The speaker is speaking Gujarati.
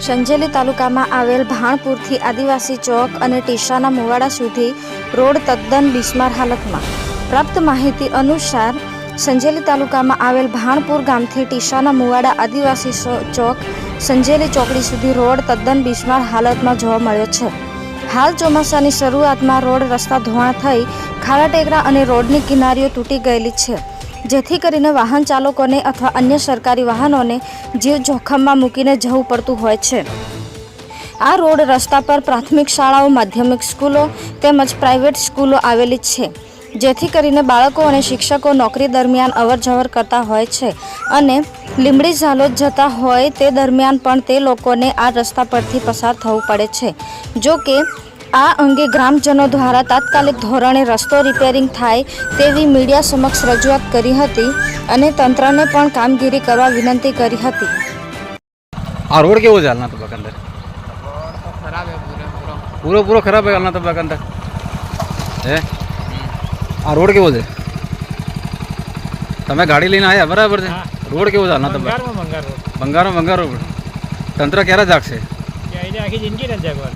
સંજેલી તાલુકામાં આવેલ ભાણપુરથી આદિવાસી ચોક અને ટીસાના મુવાડા સુધી રોડ તદ્દન બિસ્માર હાલતમાં. પ્રાપ્ત માહિતી અનુસાર સંજેલી તાલુકામાં આવેલ ભાણપુર ગામથી ટીસાના મુવાડા આદિવાસી ચોક સંજેલી ચોકડી સુધી રોડ તદ્દન બિસ્માર હાલતમાં જોવા મળ્યો છે. હાલ ચોમાસાની શરૂઆતમાં રોડ રસ્તા ધોવાણ થઈ ખાડા ટેકરા અને રોડની કિનારીઓ તૂટી ગયેલી છે, જેથી કરીને વાહન ચાલકોને અથવા અન્ય સરકારી વાહનોને જીવ જોખમમાં મૂકીને જવું પડતું હોય છે. આ રોડ રસ્તા પર પ્રાથમિક શાળાઓ, માધ્યમિક સ્કૂલો તેમજ પ્રાઇવેટ સ્કૂલો આવેલી છે, જેથી કરીને બાળકો અને શિક્ષકો નોકરી દરમિયાન અવરજવર કરતા હોય છે અને લીંબડી ઝાલોદ જતા હોય તે દરમિયાન પણ તે લોકોને આ રસ્તા પરથી પસાર થવું પડે છે. જો કે આ અંગે ગ્રામજનો દ્વારા તાત્કાલિક ધોરણે રસ્તો રિપેરિંગ થાય તેવી મીડિયા સમક્ષ રજૂઆત કરી હતી અને તંત્રને પણ કામગીરી કરવા વિનંતી કરી હતી. આ રોડ કેવો છે હાલના તબક્કા અંદર? પૂરો ખરાબ है હાલના તબક્કા અંદર. હે આ રોડ કેવો છે? તમે ગાડી લઈને આવ્યા બરાબર છે? રોડ કેવો છે હાલના તબક્કા? બંગારો રોડ. તંત્ર ક્યારે જાગશે? આખી જિંદગી નથી જાગવાનું.